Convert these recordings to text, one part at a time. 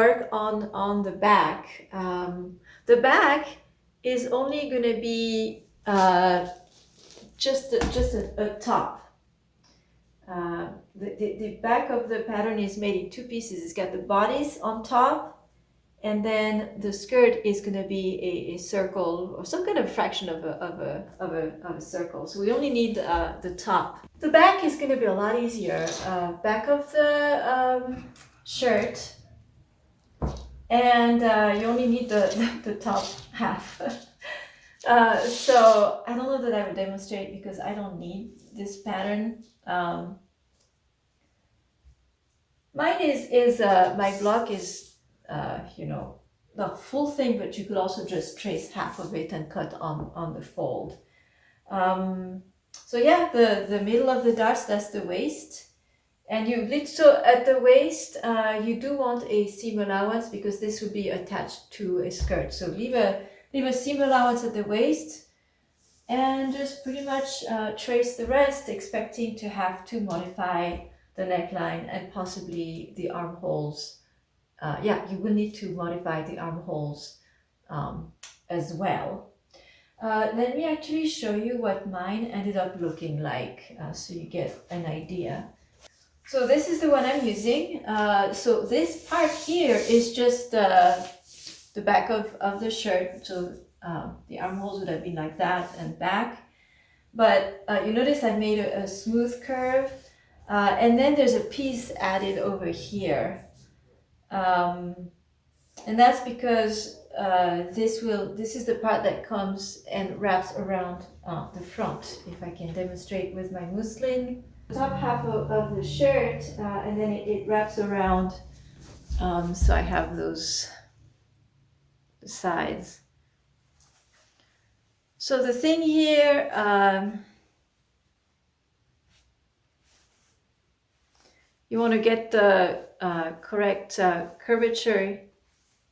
work on the back. The back is only going to be just a top. The back of the pattern is made in two pieces. It's got the bodice on top, and then the skirt is going to be a circle or some kind of fraction of a circle. So we only need the top. The back is going to be a lot easier. Back of the shirt, and you only need the top half. So I don't know that I would demonstrate because I don't need this pattern. Mine is my block is the full thing, but you could also just trace half of it and cut on the fold. So yeah, the middle of the darts, that's the waist. And so at the waist, you do want a seam allowance because this would be attached to a skirt. So leave a seam allowance at the waist and just pretty much trace the rest, expecting to have to modify the neckline and possibly the armholes. You will need to modify the armholes as well. Let me actually show you what mine ended up looking like so you get an idea. So this is the one I'm using. So this part here is just the back of the shirt. So the armholes would have been like that and back. But you notice I made a smooth curve. And then there's a piece added over here. And that's because this is the part that comes and wraps around the front. If I can demonstrate with my muslin. Top half of the shirt, and then it wraps around. So I have those sides. So the thing here, you want to get the correct curvature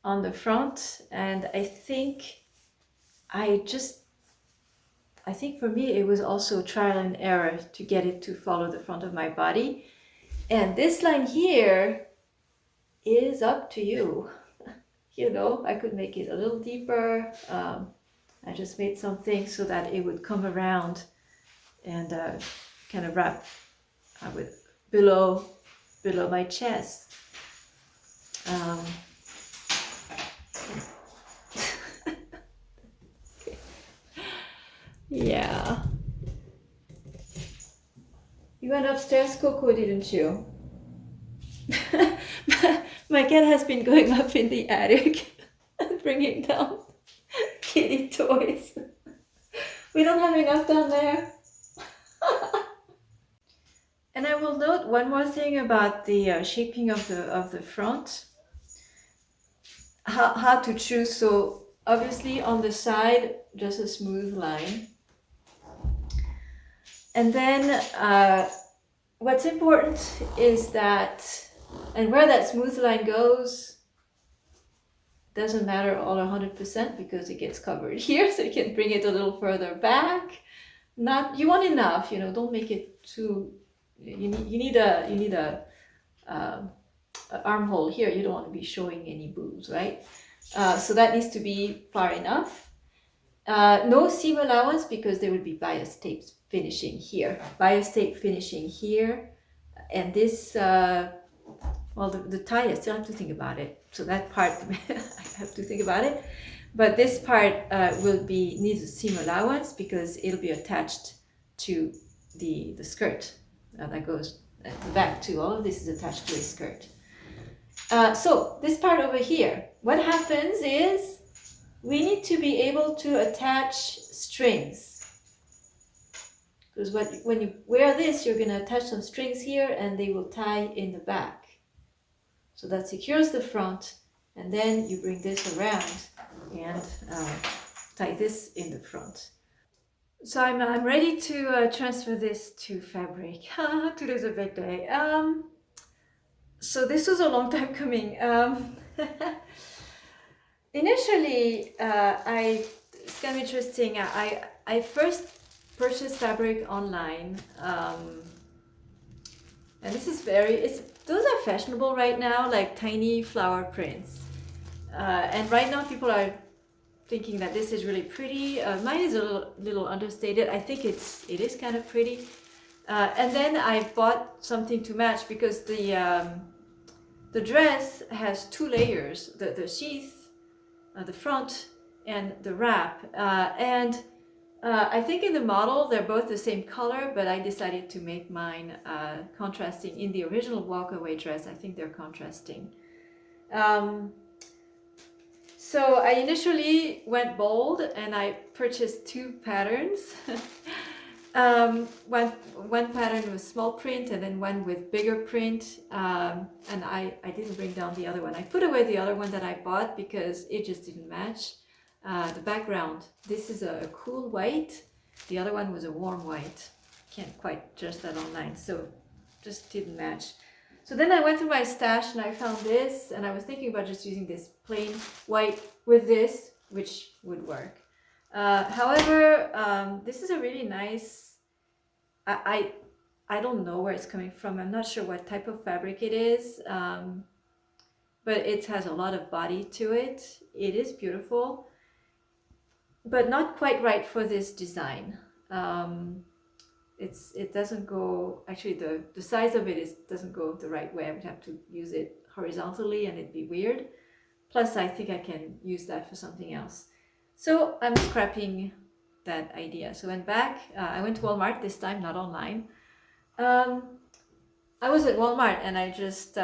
on the front, and I think for me it was also trial and error to get it to follow the front of my body. And this line here is up to you. I could make it a little deeper. I just made something so that it would come around and kind of wrap with below my chest. Yeah. You went upstairs, Coco, didn't you? My cat has been going up in the attic and bringing down kitty toys. We don't have enough down there. And I will note one more thing about the shaping of the front. How to choose. So obviously on the side, just a smooth line. And then what's important is that, and where that smooth line goes, doesn't matter all 100% because it gets covered here, so you can bring it a little further back. You want enough, don't make it too. You need a armhole here. You don't want to be showing any boobs, right? So that needs to be far enough. No seam allowance because there will be bias tape finishing here. Bias tape finishing here, and this. The tie, I still have to think about it. So that part, I have to think about it. But this part needs a seam allowance because it'll be attached to the skirt. That goes at the back too. All of this is attached to a skirt. So this part over here, what happens is we need to be able to attach strings. Because when you wear this, you're going to attach some strings here and they will tie in the back. So that secures the front, and then you bring this around and tie this in the front. So I'm ready to transfer this to fabric. Today's a big day. So this was a long time coming. Initially, it's kind of interesting. I first purchased fabric online. And this is those are fashionable right now, like tiny flower prints. And right now people are thinking that this is really pretty. Mine is a little understated. I think it is kind of pretty. And then I bought something to match because the dress has 2 layers, the sheath, the front, and the wrap. I think in the model they're both the same color, but I decided to make mine contrasting. In the original Walk Away dress, I think they're contrasting. So I initially went bold and I purchased 2 patterns. One pattern was small print and then one with bigger print, and I didn't bring down the other one. I put away the other one that I bought because it just didn't match. The background, this is a cool white, the other one was a warm white. Can't quite judge that online, so just didn't match. So then I went through my stash and I found this, and I was thinking about just using this plain white with this, which would work. However, this is a really nice, I don't know where it's coming from. I'm not sure what type of fabric it is, but it has a lot of body to it. It is beautiful, but not quite right for this design. It doesn't go, actually the size of it doesn't go the right way. I would have to use it horizontally and it'd be weird. Plus I think I can use that for something else. So I'm scrapping that idea. So I went back, I went to Walmart this time, not online. I was at Walmart and I just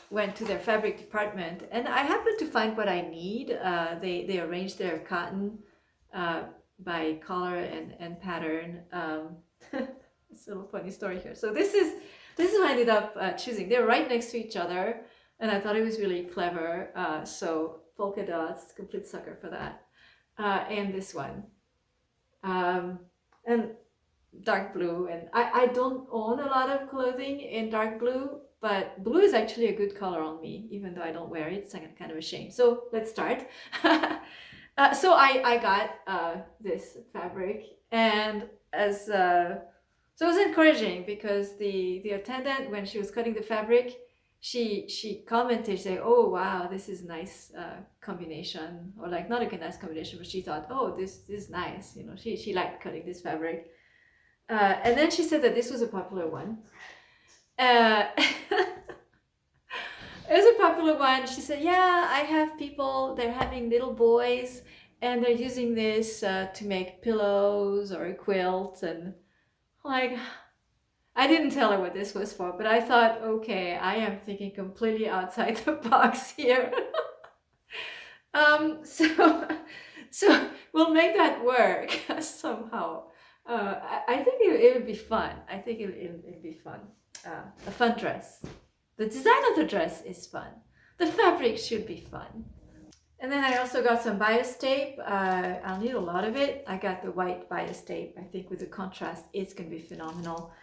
went to their fabric department and I happened to find what I need. They arranged their cotton by color and pattern. It's a little funny story here. So this is what I ended up choosing. They're right next to each other and I thought it was really clever. So polka dots, complete sucker for that. And this one. And dark blue, and I don't own a lot of clothing in dark blue, but blue is actually a good color on me, even though I don't wear it. It's kind of a shame. So let's start. So I got this fabric, and so it was encouraging because the attendant, when she was cutting the fabric, she commented, say, "Oh wow, this is a nice combination," or like not a nice combination, but she thought, "Oh, this is nice." You know, she liked cutting this fabric. And then she said that this was a popular one. It was a popular one. She said, "Yeah, I have people, they're having little boys and they're using this to make pillows or a quilt." And like, I didn't tell her what this was for, but I thought, okay, I am thinking completely outside the box here. So we'll make that work somehow. I think it would be fun. I think it'd be fun. A fun dress. The design of the dress is fun. The fabric should be fun. And then I also got some bias tape. I'll need a lot of it. I got the white bias tape. I think with the contrast, it's going to be phenomenal.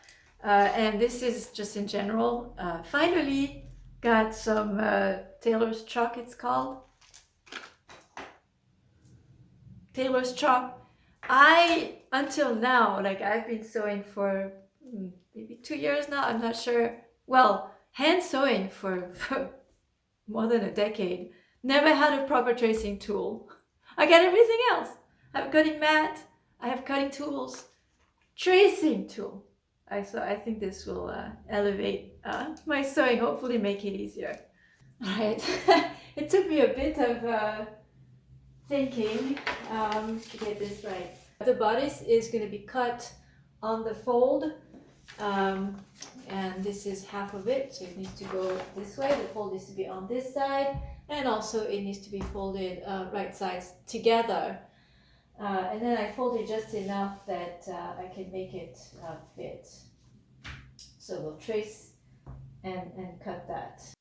And this is just in general. Finally got some tailor's chalk, it's called. Tailor's chalk. Until now, like I've been sewing for maybe 2 years now, I'm not sure. Well, hand sewing for more than a decade. Never had a proper tracing tool. I got everything else. I have a cutting mat, I have cutting tools, tracing tool. So I think this will elevate my sewing, hopefully make it easier. All right, it took me a bit of thinking to get this right. The bodice is going to be cut on the fold, and this is half of it, so it needs to go this way. The fold needs to be on this side, and also it needs to be folded right sides together. And then I fold it just enough that I can make it fit. So we'll trace and cut that.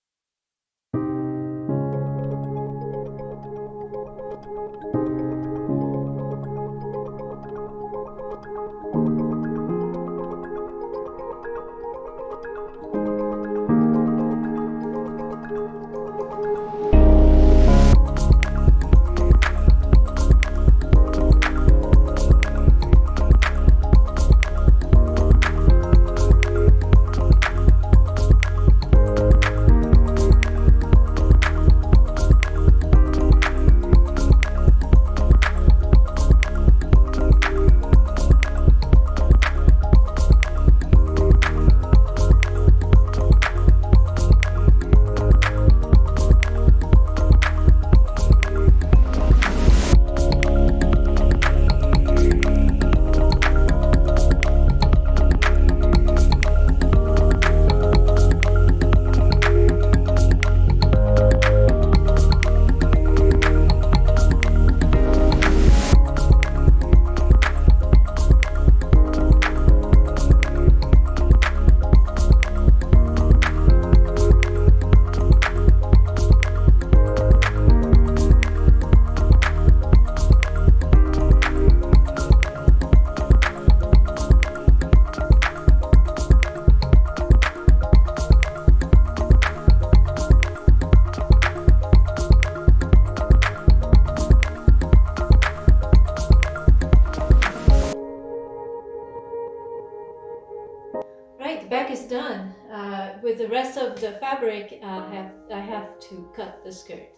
the rest of the fabric, I have to cut the skirt.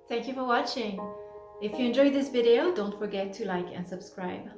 Thank you for watching. If you enjoyed this video, don't forget to like and subscribe.